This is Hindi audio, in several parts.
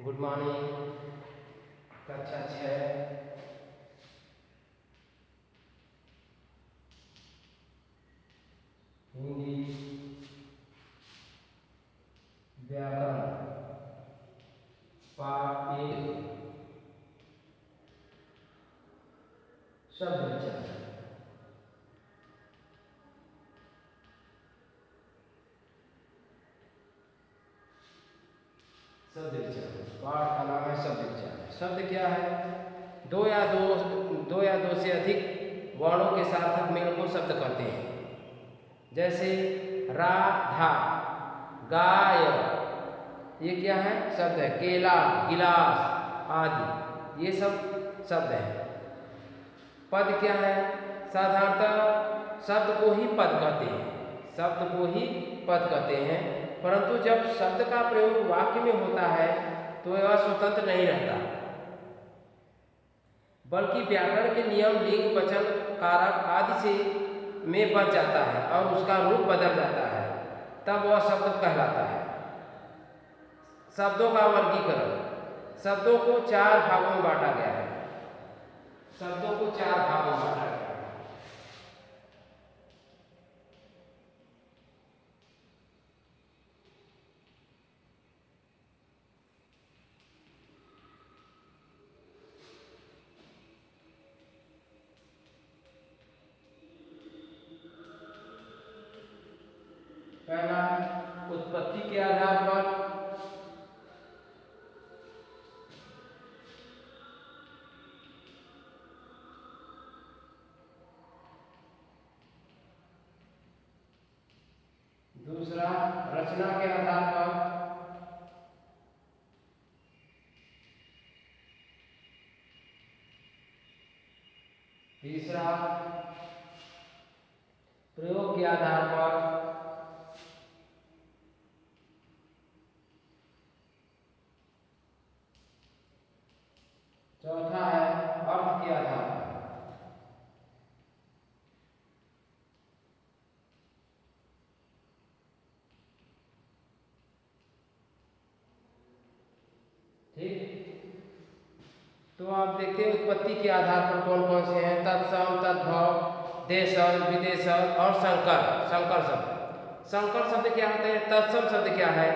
Good morning. कक्षा 6 हिंदी व्याकरण पाठ 1 शब्द विचार। शब्द विचार पाठ का नाम है शब्द विचार। शब्द क्या है? दो या दो से अधिक वर्णों के सार्थक मेल को शब्द कहते हैं। जैसे राधा, गाय, ये क्या है? शब्द है। केला, गिलास आदि ये सब शब्द है। पद क्या है? साधारणतः शब्द को ही पद कहते हैं, शब्द को ही पद कहते हैं, परंतु जब शब्द का प्रयोग वाक्य में होता है तो यह स्वतंत्र नहीं रहता, बल्कि व्याकरण के नियम लिंग वचन कारक आदि से में बच जाता है और उसका रूप बदल जाता है, तब वह शब्द कहलाता है। शब्दों का वर्गीकरण। शब्दों को 4 भागों में बांटा गया है। शब्दों को 4 भागों में बांटा गया है। पहला, उत्पत्ति के आधार पर। दूसरा, रचना के आधार पर। तीसरा, प्रयोग के आधार पर। चौथा है अर्थ के आधार पर। ठीक, तो आप देखते हैं उत्पत्ति के आधार पर कौन कौन से हैं। तत्सम, तद्भव, देशज, विदेशज और संकर। संकर शब्द। संकर शब्द क्या होते हैं? तत्सम शब्द क्या है?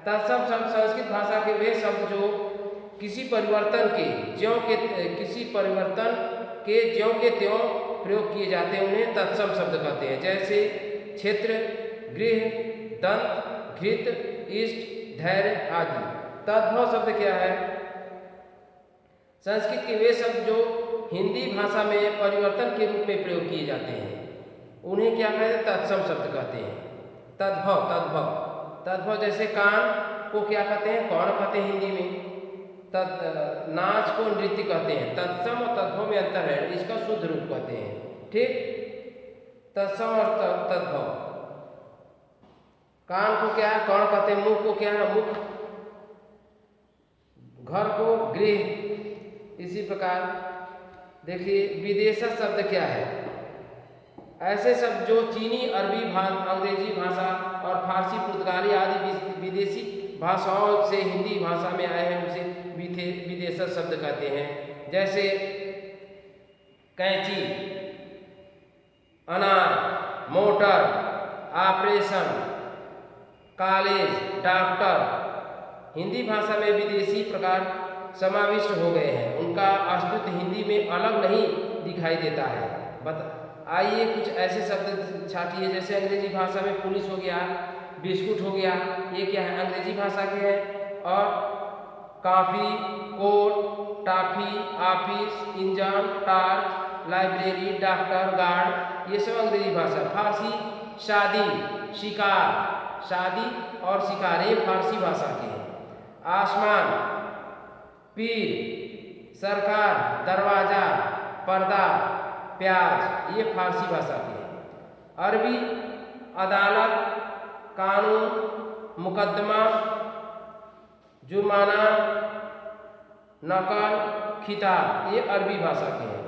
तत्सम शब्द संस्कृत भाषा के वे शब्द जो किसी परिवर्तन के ज्यों के त्यों प्रयोग किए जाते हैं उन्हें तत्सम शब्द कहते हैं। जैसे क्षेत्र, गृह, दंत, घृत, इष्ट, धैर्य आदि। तद्भव शब्द क्या है? संस्कृत के वे शब्द जो हिंदी भाषा में परिवर्तन के रूप में प्रयोग किए जाते हैं उन्हें क्या कहते हैं? तत्सम शब्द कहते हैं। तद्भव तद्भव तद्भव जैसे कान को क्या कहते हैं? कौन कहते हैं हिंदी में। नाच को नृत्य कहते हैं। तत्सम और तद्भव में अंतर है, इसका शुद्ध रूप कहते हैं। ठीक, तत्सम और तद्भव। कान को क्या है? कौन कहते हैं। मुख को क्या है? मुख। घर को गृह। इसी प्रकार देखिए विदेशज शब्द क्या है? ऐसे शब्द जो चीनी, अरबी, अंग्रेजी भाषा और फारसी, पुर्तगाली आदि विदेशी भाषाओं से हिंदी भाषा में आए हैं उसे विदेशज शब्द कहते हैं। जैसे कैंची, अनार, motor, operation, college, doctor Hindi भाषा में विदेशी प्रकार समाविष्ट हो गए हैं। उनका अस्तित्व हिंदी में अलग नहीं दिखाई देता है। आइए कुछ ऐसे शब्द छाटिए। जैसे अंग्रेजी भाषा में पुलिस हो गया, बिस्कुट हो गया, ये क्या है? अंग्रेजी भाषा के हैं। और coffee, coat, toffee, office, engine, torch, library, doctor, guard ये सब अंग्रेजी भाषा। फारसी शादी, शिकार, शादी और शिकार ये फारसी भाषा के हैं। आसमान, पीर, सरकार, दरवाजा, पर्दा, प्याज ये फारसी भाषा के हैं। अरबी अदालत, कानून, मुकदमा, जुर्माना, नकल, खिताब ये अरबी भाषा के हैं।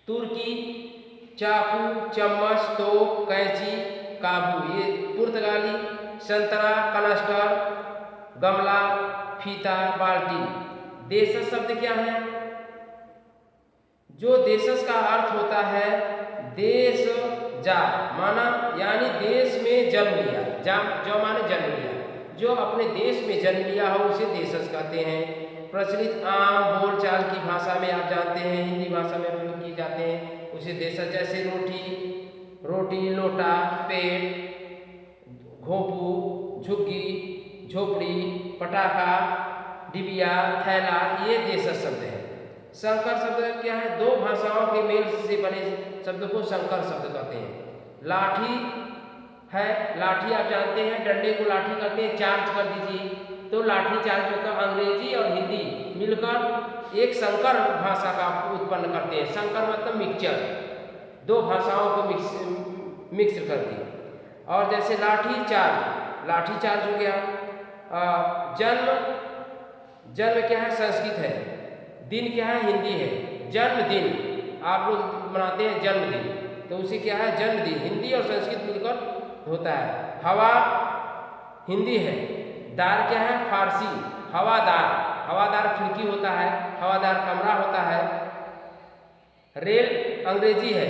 तुर्की चाकू, चम्मच, तोप, कैंची, काबू ये पुर्तगाली। संतरा, कनस्टर, गमला, फीता, बाल्टी। देशज शब्द क्या है? जो देशज का अर्थ होता है देश जा माना, यानी देश में जन्म लिया, जो माने जन्म लिया, जो अपने देश में जन्म लिया हो उसे देशज कहते हैं। प्रचलित आम बोलचाल की भाषा में आप जानते हैं, हिंदी भाषा में प्रयोग किए जाते हैं उसे देशज, जैसे रोटी, लोटा, पेट, घोंपू, झुग्गी, झोपड़ी, पटाखा, डिबिया, थैला, ये देशज शब्द है। संकर शब्द क्या है? दो भाषाओं के मेल से बने शब्द को संकर शब्द कहते हैं। लाठी है, लाठी आप जानते हैं, डंडे को लाठी कहते हैं, चार्ज कर दीजिए तो लाठी चार्ज होता है। अंग्रेजी और हिंदी मिलकर एक संकर भाषा का उत्पन्न करते हैं। संकर मतलब मिक्सचर, दो भाषाओं को मिक्स कर दी। और जैसे लाठी चार्ज हो गया। जन्म क्या है? संस्कृत है। दिन क्या है? हिंदी है। जन्मदिन आप लोग मनाते हैं जन्मदिन, तो उसे क्या है? जन्मदिन। हिंदी और संस्कृत मिलकर होता है। हवा हिंदी है। दार क्या है? फारसी। हवादार खिड़की होता है, हवादार कमरा होता है। रेल अंग्रेजी है।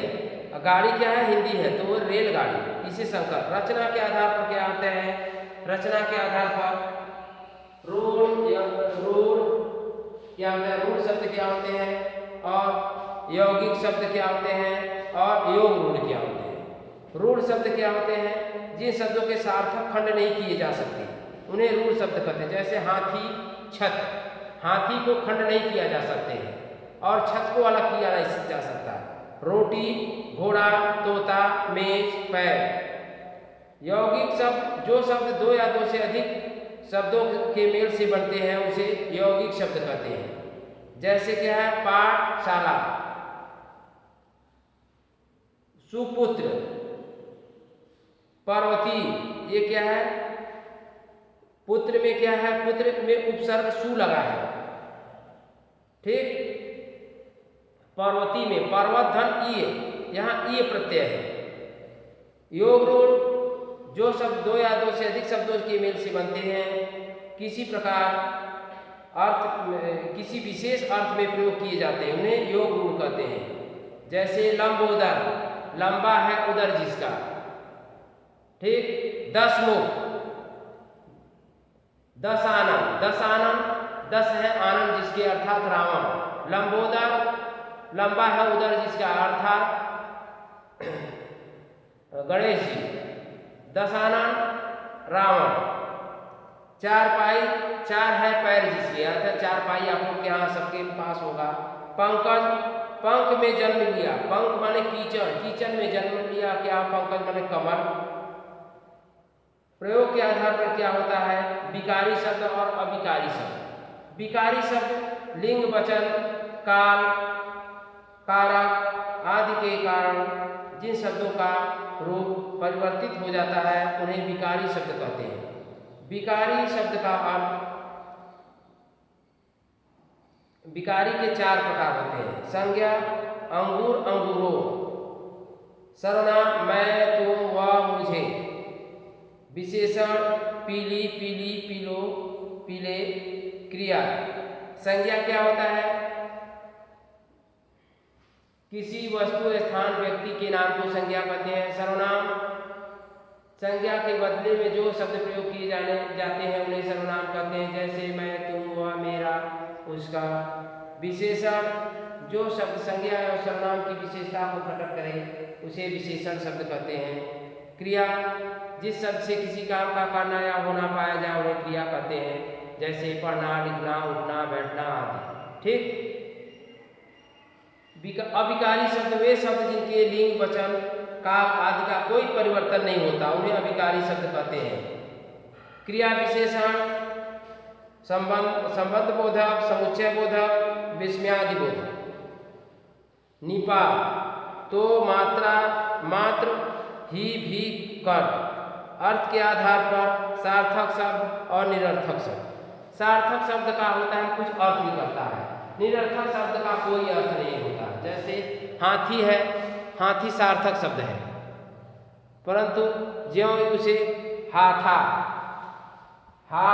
गाड़ी क्या है? हिंदी है, तो वो रेलगाड़ी। इसे संकर। रचना के आधार पर क्या होते हैं? रचना के आधार पर रोड क्या होता है? रूढ़ शब्द क्या होते हैं? और यौगिक शब्द क्या होते हैं? और योग रूढ़ क्या होते हैं? रूढ़ शब्द क्या होते हैं? जिन शब्दों के सार्थक खंड नहीं किए जा सकते उन्हें रूढ़ शब्द कहते हैं। जैसे हाथी, छत। हाथी को खंड नहीं किया जा सकते हैं और छत को अलग किया नहीं जा सकता। रोटी, घोड़ा, तोता, मेज, पैर। यौगिक शब्द जो शब्द दो या दो से अधिक शब्दों के मेल से बनते हैं उसे यौगिक शब्द कहते हैं। जैसे क्या है? पाठशाला, सुपुत्र, पार्वती। ये क्या है? पुत्र में क्या है? पुत्र में उपसर्ग सु लगा है, ठीक। पार्वती में पर्वत धन ईय, यहाँ ईय प्रत्यय है। योग रूढ़ जो शब्द दो या दो से अधिक शब्दों के मेल से बनते हैं, किसी प्रकार अर्थ किसी विशेष अर्थ में प्रयोग किए जाते हैं, उन्हें योग रूढ़ कहते हैं। जैसे लंबोदर, लंबा है उदर जिसका, ठीक। दशमुख, दस आनंद, दस है आनंद जिसके अर्थात रावण। लंबोदर लंबा है उदर जिसका अर्थात गणेश जी। दशानन रावण। चारपाई, चार है पैर जिसके अर्थात चारपाई आप लोग के यहाँ सबके पास होगा। पंकज, पंख में जन्म लिया, पंख माने कीचड़, कीचड़ में जन्म लिया क्या? पंकज माने कमल। प्रयोग के आधार पर क्या होता है? विकारी शब्द और अविकारी शब्द। विकारी शब्द लिंग, वचन, काल, कारक आदि के कारण जिन शब्दों का रूप परिवर्तित हो जाता है उन्हें विकारी शब्द कहते हैं। विकारी शब्द का अर्थ, विकारी के चार प्रकार होते हैं। संज्ञा अंगूर, अंगूरों। सर्वनाम मैं, तुम, वह, मुझे। विशेषण पीली, पीली, पीलो, पीले। क्रिया संज्ञा क्या होता है? किसी वस्तु, स्थान, व्यक्ति के नाम को संज्ञा कहते हैं। सर्वनाम संज्ञा के बदले में जो शब्द प्रयोग किए जाते हैं उन्हें सर्वनाम कहते हैं। जैसे मैं, तुम, वह, मेरा, उसका। विशेषण जो शब्द संज्ञा और सर्वनाम की विशेषता को प्रकट करे उसे विशेषण शब्द कहते हैं। क्रिया जिस शब्द से किसी काम का करना या होना पाया जाए उन्हें क्रिया कहते हैं। जैसे पढ़ना, लिखना, उठना, बैठना आदि, ठीक। अविकारी शब्द वे शब्द जिनके लिंग, वचन, काल आदि का कोई परिवर्तन नहीं होता उन्हें अविकारी शब्द कहते हैं। क्रिया विशेषण संबंध बोधक, समुच्चय बोधक, विस्मयादि बोधक। निपा तो, मात्रा, मात्र, ही, भी, कर। अर्थ के आधार पर सार्थक शब्द और निरर्थक शब्द। सार्थक शब्द का होता है कुछ अर्थ निकलता है, निरर्थक शब्द का कोई अर्थ नहीं होता। जैसे हाथी है, हाथी सार्थक शब्द है, परंतु ज्यों उसे हाथा, हा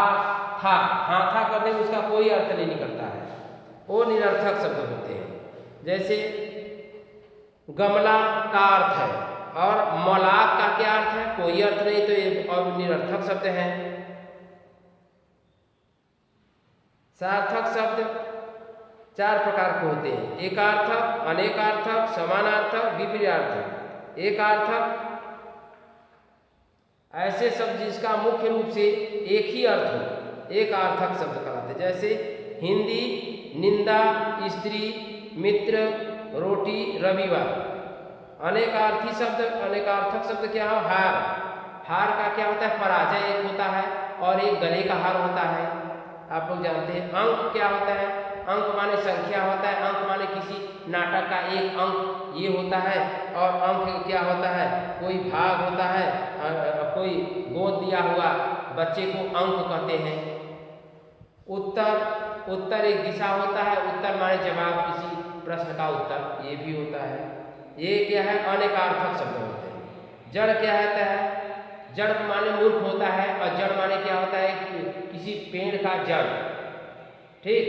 था, हाँ था करने में उसका कोई अर्थ नहीं निकलता है, वो निरर्थक शब्द होते हैं। जैसे गमला का अर्थ है और मलाक का क्या अर्थ है, कोई अर्थ नहीं, तो ये और निरर्थक शब्द हैं। सार्थक शब्द 4 प्रकार के होते हैं, एकार्थक, अनेकार्थक, समानार्थक, विपर्यार्थक। एकार्थक ऐसे शब्द जिसका मुख्य रूप से एक ही अर्थ हो, एक अर्थक शब्द कहलाते हैं। जैसे हिंदी, निंदा, स्त्री, मित्र, रोटी, रविवार। अनेकार्थी शब्द, अनेकार्थक शब्द क्या हो, हार। हार का क्या होता है, पराजय एक होता है और एक गले का हार होता है, आप लोग जानते हैं। अंक क्या होता है, अंक माने संख्या होता है, अंक माने किसी नाटक का एक अंक ये होता है। और अंक क्या होता है, कोई भाग होता है, कोई गोद दिया हुआ बच्चे को अंक कहते हैं। उत्तर, उत्तर एक दिशा होता है, उत्तर माने जवाब, किसी प्रश्न का उत्तर, ये भी होता है। ये क्या है, अनेकार्थक शब्द होते हैं। जड़ क्या होता है, जड़ माने मूर्ख होता है, और जड़ माने क्या होता है, किसी पेड़ का जड़, ठीक।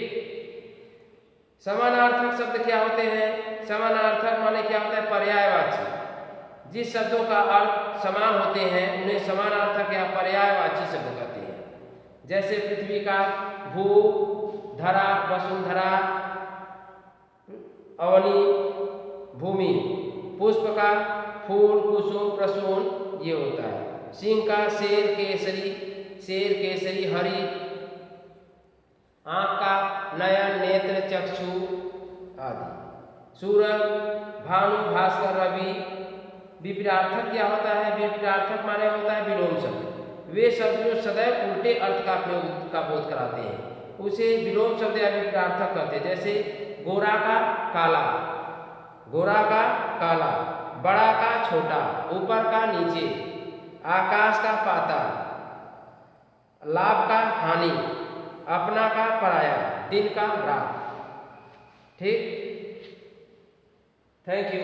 समानार्थक शब्द क्या होते हैं, समानार्थक माने क्या होता है, पर्यायवाची। जिस शब्दों का अर्थ समान होते हैं उन्हें समानार्थक या पर्यायवाची शब्द कहते हैं। जैसे पृथ्वी का भू, धरा, वसुंधरा, अवनी, भूमि। पुष्प का फूल, कुसुम, प्रसून, ये होता है। सिंह का शेर, केसरी, शेर, केसरी, हरि। आँख का नयन, नेत्र, चक्षु आदि। सूरज, भानु, भास्कर, रवि। विपरीतार्थक क्या होता है, विपरीतार्थक माने होता है विलोम शब्द। वे शब्द जो सदैव उल्टे अर्थ का प्रयोग का बोध कराते हैं उसे विलोम शब्द या विपरीतार्थक कहते हैं। जैसे गोरा का काला, गोरा का काला, बड़ा का छोटा, ऊपर का नीचे, आकाश का पाताल, लाभ का हानि, अपना का पराया, दिन का रात। ठीक, थैंक यू।